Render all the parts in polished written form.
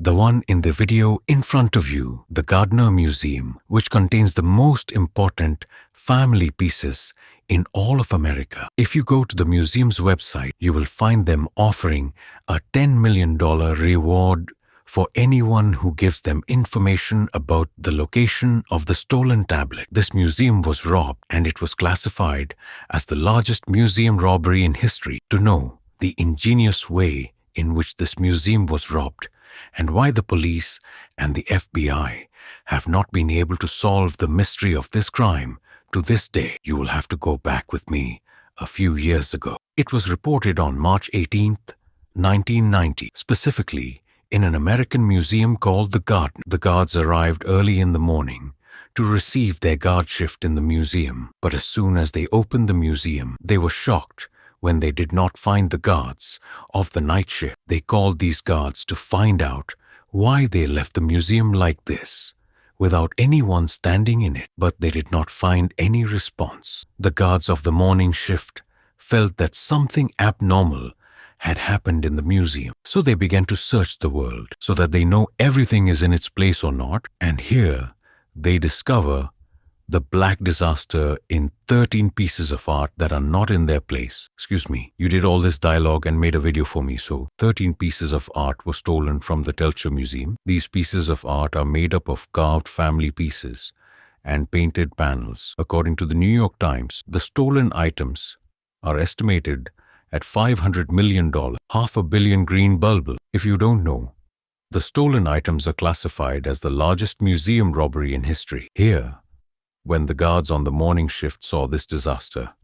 The one in the video in front of you, the Gardner Museum, which contains the most important family pieces in all of America. If you go to the museum's website, you will find them offering a $10 million reward for anyone who gives them information about the location of the stolen tablet. This museum was robbed, and it was classified as the largest museum robbery in history. To know the ingenious way in which this museum was robbed and why the police and the FBI have not been able to solve the mystery of this crime to this day, you will have to go back with me a few years ago. It was reported on March 18th, 1990, specifically in an American museum called the Gardner. The guards arrived early in the morning to receive their guard shift in the museum, but as soon as they opened the museum, they were shocked when they did not find the guards of the night shift. They called these guards to find out why they left the museum like this, without anyone standing in it, but they did not find any response. The guards of the morning shift felt that something abnormal had happened in the museum, so they began to search the world so that they know everything is in its place or not, and here they discover the black disaster in 13 pieces of art that are not in their place. Excuse me, you did all this dialogue and made a video for me, so 13 pieces of art were stolen from the Telcher Museum. These pieces of art are made up of carved family pieces and painted panels. According to the New York Times, the stolen items are estimated at $500 million, $500 million green bulb. If you don't know, the stolen items are classified as the largest museum robbery in history. Here, when the guards on the morning shift saw this disaster,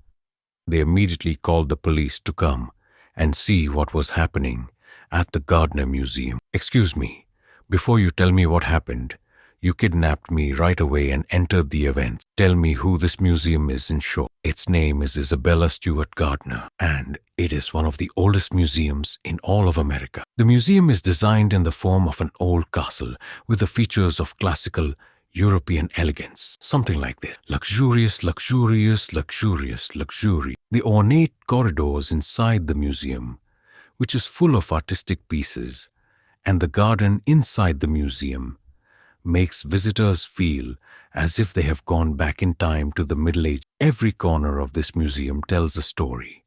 they immediately called the police to come and see what was happening at the Gardner Museum. Excuse me, before you tell me what happened, you kidnapped me right away and entered the event. Tell me who this museum is in short. Its name is Isabella Stewart Gardner, and it is one of the oldest museums in all of America. The museum is designed in the form of an old castle with the features of classical European elegance, something like this. Luxurious, luxurious, luxurious, luxury. The ornate corridors inside the museum, which is full of artistic pieces, and the garden inside the museum makes visitors feel as if they have gone back in time to the Middle Ages. Every corner of this museum tells a story,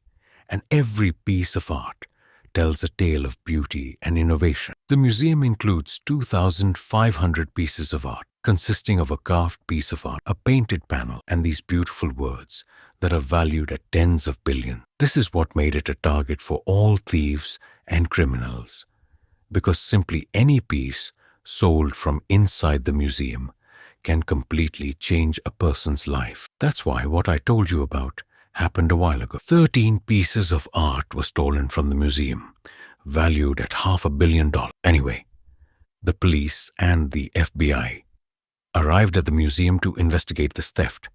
and every piece of art tells a tale of beauty and innovation. The museum includes 2,500 pieces of art, consisting of a carved piece of art, a painted panel, and these beautiful words that are valued at tens of billions. This is what made it a target for all thieves and criminals, because simply any piece sold from inside the museum can completely change a person's life. That's why what I told you about happened a while ago. 13 pieces of art were stolen from the museum, valued at $500 million. Anyway, the police and the FBI arrived at the museum to investigate this theft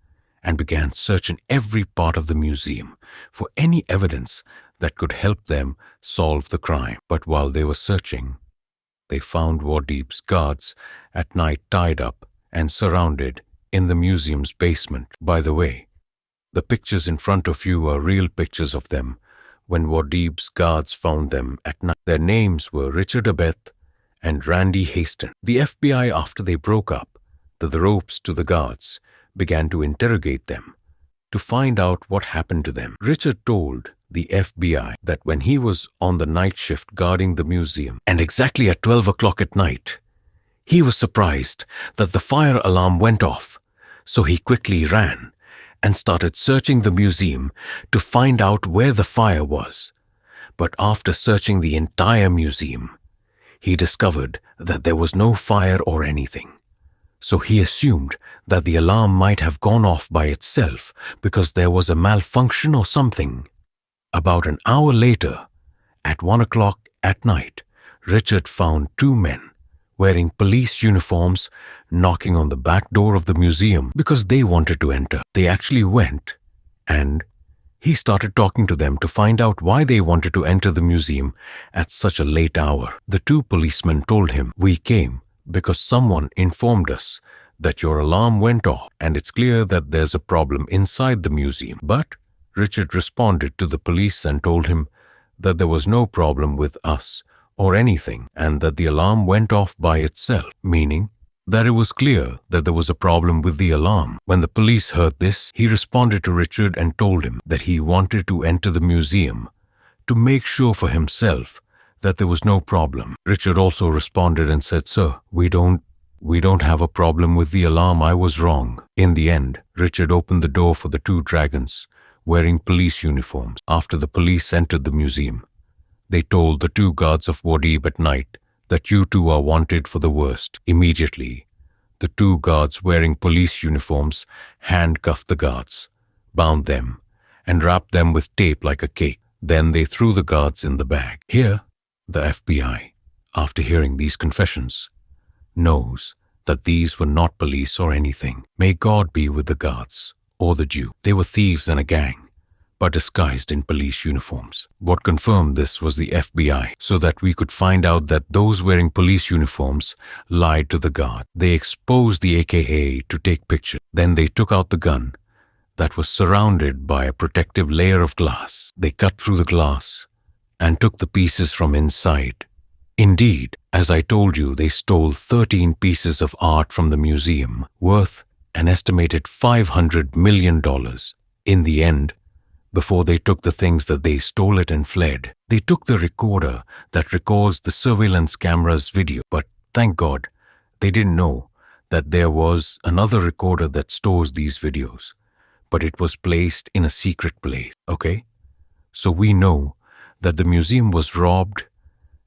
and began searching every part of the museum for any evidence that could help them solve the crime. But while they were searching, they found Wardeep's guards at night tied up and surrounded in the museum's basement. By the way, the pictures in front of you are real pictures of them when Wardeep's guards found them at night. Their names were Richard Abeth and Randy Haston. The FBI, after they broke up the ropes to the guards, began to interrogate them to find out what happened to them. Richard told the FBI that when he was on the night shift guarding the museum, and exactly at 12 o'clock at night, he was surprised that the fire alarm went off, so he quickly ran and started searching the museum to find out where the fire was. But after searching the entire museum, he discovered that there was no fire or anything. So he assumed that the alarm might have gone off by itself because there was a malfunction or something. About an hour later, at 1 o'clock at night, Richard found two men wearing police uniforms knocking on the back door of the museum because they wanted to enter. They actually went, and he started talking to them to find out why they wanted to enter the museum at such a late hour. The two policemen told him, "We came because someone informed us that your alarm went off and it's clear that there's a problem inside the museum." But Richard responded to the police and told him that there was no problem with us or anything, and that the alarm went off by itself, meaning that it was clear that there was a problem with the alarm. When the police heard this, he responded to Richard and told him that he wanted to enter the museum to make sure for himself that there was no problem. Richard also responded and said, "Sir, we don't have a problem with the alarm. I was wrong." In the end, Richard opened the door for the two dragons wearing police uniforms. After the police entered the museum, they told the two guards of Wadib at night that you two are wanted for the worst. Immediately, the two guards wearing police uniforms handcuffed the guards, bound them, and wrapped them with tape like a cake. Then they threw the guards in the bag. Here, the FBI, after hearing these confessions, knows that these were not police or anything. May God be with the guards or the Jew. They were thieves and a gang, but disguised in police uniforms. What confirmed this was the FBI, so that we could find out that those wearing police uniforms lied to the guard. They exposed the AKA to take pictures. Then they took out the gun that was surrounded by a protective layer of glass. They cut through the glass and took the pieces from inside. Indeed, as I told you, they stole 13 pieces of art from the museum, worth an estimated $500 million. In the end, before they took the things that they stole it and fled, they took the recorder that records the surveillance camera's video. But thank God, they didn't know that there was another recorder that stores these videos. But it was placed in a secret place, okay? So we know that the museum was robbed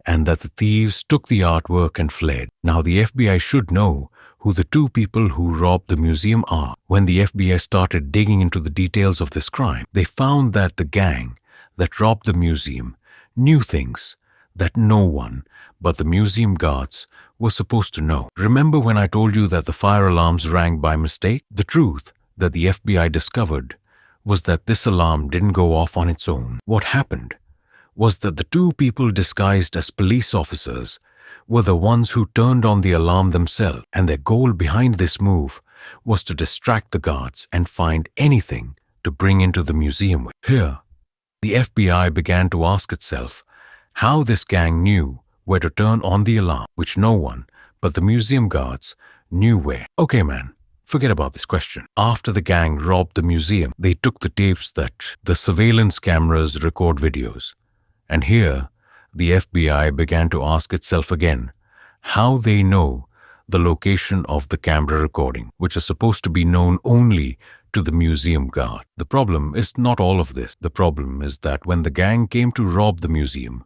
and that the thieves took the artwork and fled. Now the FBI should know who the two people who robbed the museum are. When the FBI started digging into the details of this crime, they found that the gang that robbed the museum knew things that no one but the museum guards were supposed to know. Remember when I told you that the fire alarms rang by mistake? The truth that the FBI discovered was that this alarm didn't go off on its own. What happened was that the two people disguised as police officers were the ones who turned on the alarm themselves, and their goal behind this move was to distract the guards and find anything to bring into the museum. Here, the FBI began to ask itself how this gang knew where to turn on the alarm, which no one but the museum guards knew where. Okay, man. Forget about this question. After the gang robbed the museum, they took the tapes that the surveillance cameras record videos. And here, the FBI began to ask itself again how they know the location of the camera recording, which is supposed to be known only to the museum guard. The problem is not all of this. The problem is that when the gang came to rob the museum,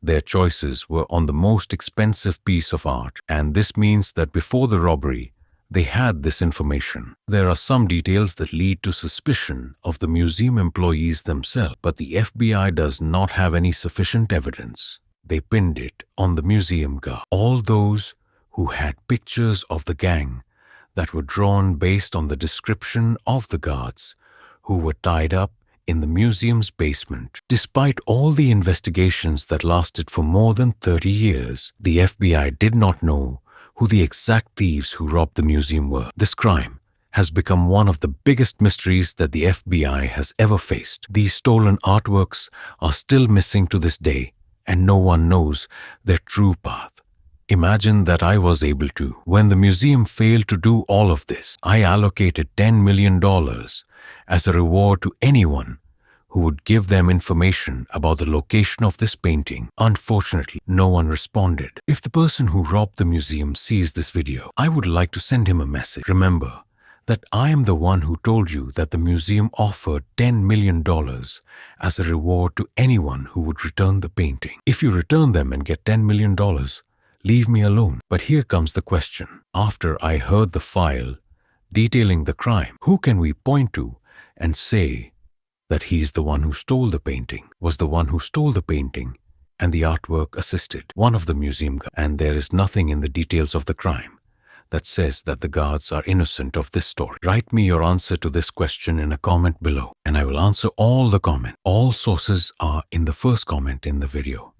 their choices were on the most expensive piece of art. And this means that before the robbery, they had this information. There are some details that lead to suspicion of the museum employees themselves, but the FBI does not have any sufficient evidence. They pinned it on the museum guard. All those who had pictures of the gang that were drawn based on the description of the guards who were tied up in the museum's basement. Despite all the investigations that lasted for more than 30 years, the FBI did not know who the exact thieves who robbed the museum were. This crime has become one of the biggest mysteries that the FBI has ever faced. These stolen artworks are still missing to this day, and no one knows their true path. Imagine that I was able to. When the museum failed to do all of this, I allocated $10 million as a reward to anyone who would give them information about the location of this painting. Unfortunately, no one responded. If the person who robbed the museum sees this video, I would like to send him a message. Remember that I am the one who told you that the museum offered $10 million as a reward to anyone who would return the painting. If you return them and get $10 million, leave me alone. But here comes the question. After I heard the file detailing the crime, who can we point to and say that he's the one who stole the painting, was the one who stole the painting, and the artwork assisted one of the museum guards? And there is nothing in the details of the crime that says that the guards are innocent of this story. Write me your answer to this question in a comment below, and I will answer all the comments. All sources are in the first comment in the video.